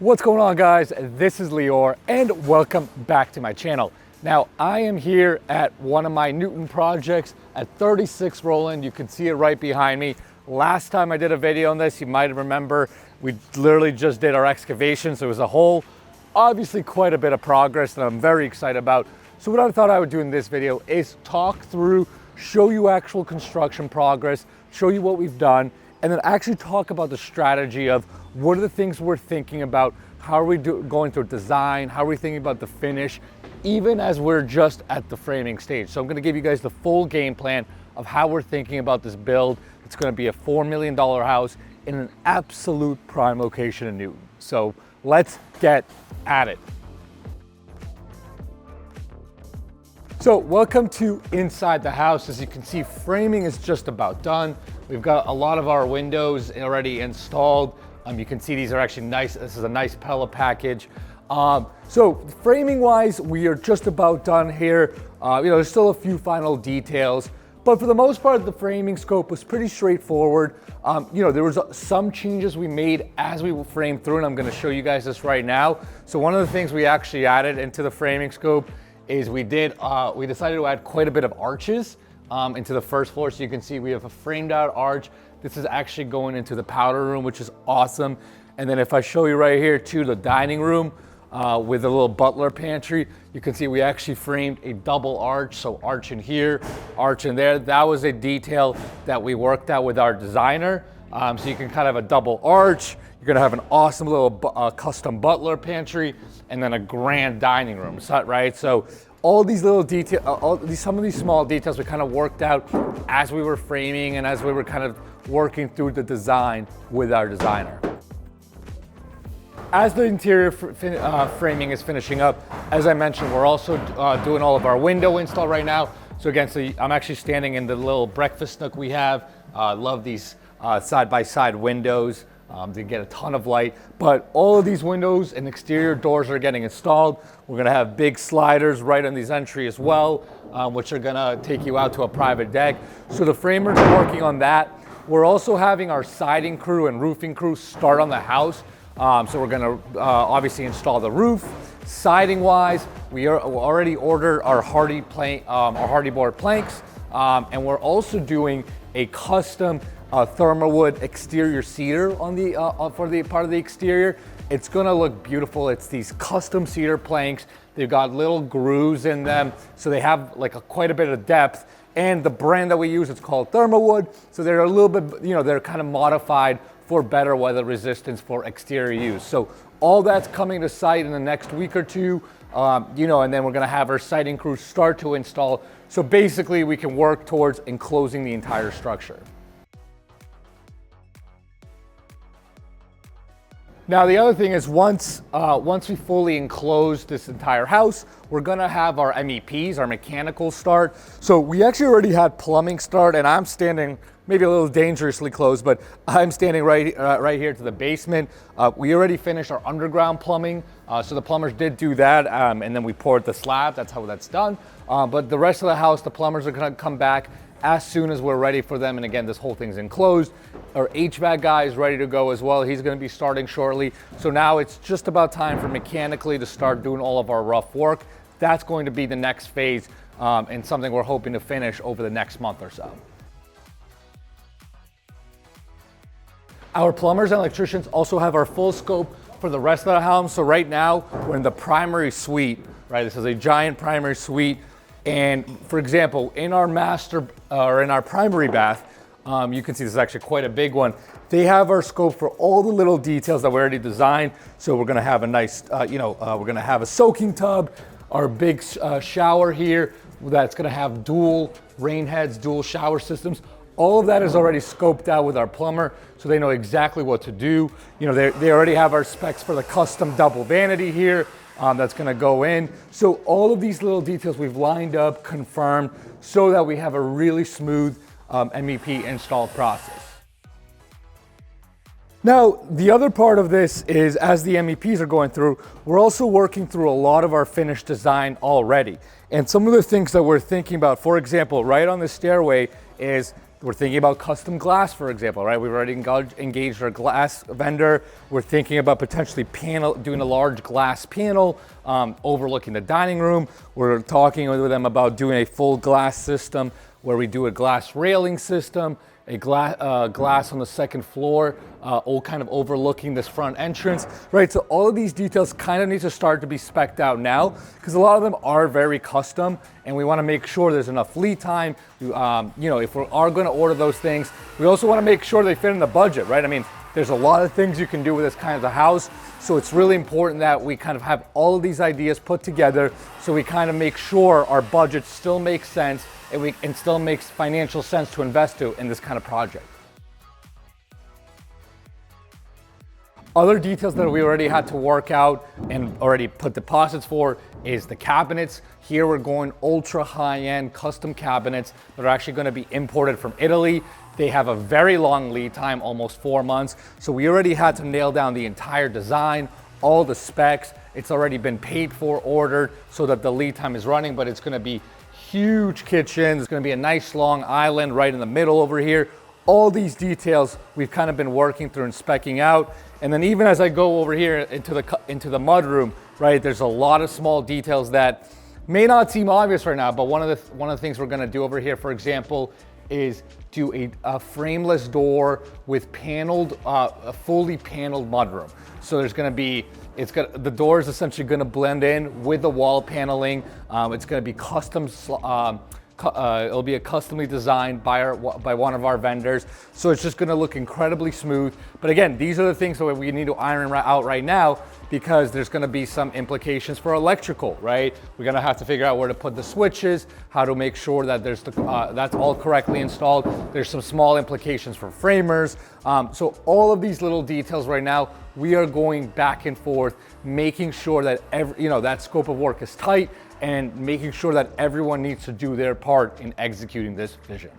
What's going on, guys? This is Lior and welcome back to my channel. Now I am here at one of my Newton projects at 36 Roland. You can see it right behind me. Last time I did a video on this, you might remember, we literally just did our excavation. So it was a whole, obviously quite a bit of progress that I'm very excited about. So what I thought I would do in this video is talk through, show you actual construction progress, show you what we've done, and then actually talk about the strategy of what are the things we're thinking about, how are we going through design, how are we thinking about the finish, even as we're just at the framing stage. So I'm gonna give you guys the full game plan of how we're thinking about this build. It's gonna be a $4 million house in an absolute prime location in Newton. So let's get at it. So welcome to inside the house. As you can see, framing is just about done. We've got a lot of our windows already installed. You can see these are actually nice. This is a nice pellet package. So framing wise, we are just about done here. There's still a few final details, but for the most part, the framing scope was pretty straightforward. There was some changes we made as we framed through, and I'm gonna show you guys this right now. So one of the things we actually added into the framing scope is we decided to add quite a bit of arches into the first floor. So you can see we have a framed out arch. This is actually going into the powder room, which is awesome. And then if I show you right here too, the dining room with a little butler pantry, you can see we actually framed a double arch. So arch in here, arch in there. That was a detail that we worked out with our designer. So you can kind of have a double arch. You're gonna have an awesome little custom butler pantry and then a grand dining room, right? So all these little details, some of these small details we kind of worked out as we were framing and as we were kind of working through the design with our designer. As the interior framing is finishing up, as I mentioned, we're also doing all of our window install right now. So again, I'm actually standing in the little breakfast nook we have. Love these side-by-side windows. They get a ton of light, but all of these windows and exterior doors are getting installed. We're gonna have big sliders right on these entry as well, which are gonna take you out to a private deck. So the framers are working on that. We're also having our siding crew and roofing crew start on the house. So we're gonna obviously install the roof. Siding wise, we already ordered our hardy board planks, and we're also doing a custom thermalwood exterior cedar on the for the part of the exterior. It's gonna look beautiful. It's these custom cedar planks. They've got little grooves in them, so they have like quite a bit of depth. And the brand that we use, it's called thermalwood. So they're a little bit, they're kind of modified for better weather resistance for exterior use. So all that's coming to site in the next week or two, and then we're gonna have our siding crew start to install. So basically we can work towards enclosing the entire structure. Now the other thing is once we fully enclose this entire house, we're gonna have our MEPs, our mechanical start. So we actually already had plumbing start, and I'm standing maybe a little dangerously close, but I'm standing right here to the basement. We already finished our underground plumbing, so the plumbers did do that, and then we poured the slab. That's how that's done. But the rest of the house, the plumbers are gonna come back as soon as we're ready for them. And again, this whole thing's enclosed. Our HVAC guy is ready to go as well. He's gonna be starting shortly. So now it's just about time for mechanically to start doing all of our rough work. That's going to be the next phase, and something we're hoping to finish over the next month or so. Our plumbers and electricians also have our full scope for the rest of the house. So right now we're in the primary suite, right? This is a giant primary suite. And for example, in our in our primary bath, you can see this is actually quite a big one. They have our scope for all the little details that we already designed. So we're gonna have a nice, we're gonna have a soaking tub, our big shower here that's gonna have dual rain heads, dual shower systems. All of that is already scoped out with our plumber, so they know exactly what to do. They already have our specs for the custom double vanity here. That's gonna go in. So all of these little details we've lined up, confirmed, so that we have a really smooth MEP install process. Now, the other part of this is as the MEPs are going through, we're also working through a lot of our finished design already. And some of the things that we're thinking about, for example, right on the stairway is We're thinking about custom glass, for example, right? We've already engaged our glass vendor. We're thinking about potentially doing a large glass panel overlooking the dining room. We're talking with them about doing a full glass system where we do a glass railing system, a glass on the second floor, all kind of overlooking this front entrance, right? So all of these details kind of need to start to be spec'd out now, because a lot of them are very custom, and we want to make sure there's enough lead time. You know, if we are going to order those things, we also want to make sure they fit in the budget, right? I mean, there's a lot of things you can do with this kind of a house, so it's really important that we kind of have all of these ideas put together so we kind of make sure our budget still makes sense and still makes financial sense to invest in this kind of project. Other details that we already had to work out and already put deposits for is the cabinets. Here we're going ultra high-end custom cabinets that are actually going to be imported from Italy. They have a very long lead time, almost 4 months. So we already had to nail down the entire design, all the specs. It's already been paid for, ordered, so that the lead time is running, but it's going to be huge kitchens. It's going to be a nice long island right in the middle over here. All these details we've kind of been working through and speccing out. And then even as I go over here into the mudroom, right, there's a lot of small details that may not seem obvious right now, but one of the things we're going to do over here, for example, is do a frameless door with paneled, a fully paneled mudroom. So there's going to be, the door is essentially going to blend in with the wall paneling. It's going to be custom. It'll be a customly designed by one of our vendors. So it's just going to look incredibly smooth. But again, these are the things that we need to iron out right now, because there's going to be some implications for electrical, right? We're going to have to figure out where to put the switches, how to make sure that that's all correctly installed. There's some small implications for framers. So all of these little details right now, we are going back and forth, making sure that that scope of work is tight, and making sure that everyone needs to do their part in executing this vision.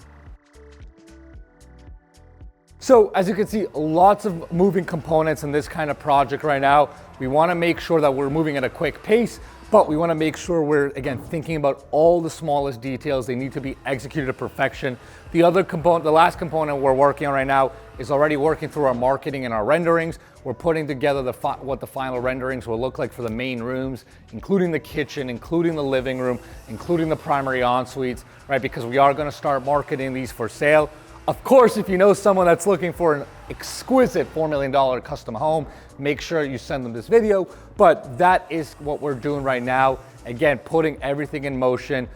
So as you can see, lots of moving components in this kind of project right now. We want to make sure that we're moving at a quick pace, but we want to make sure we're, again, thinking about all the smallest details. They need to be executed to perfection. The last component we're working on right now is already working through our marketing and our renderings. We're putting together what the final renderings will look like for the main rooms, including the kitchen, including the living room, including the primary ensuites, right? Because we are going to start marketing these for sale. Of course, if you know someone that's looking for an exquisite $4 million custom home, make sure you send them this video. But that is what we're doing right now. Again, putting everything in motion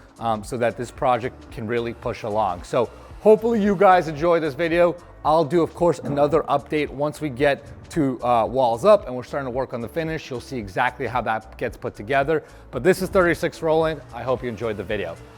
so that this project can really push along. So hopefully you guys enjoy this video. I'll do, of course, another update once we get to walls up and we're starting to work on the finish. You'll see exactly how that gets put together. But this is 36 Roland. I hope you enjoyed the video.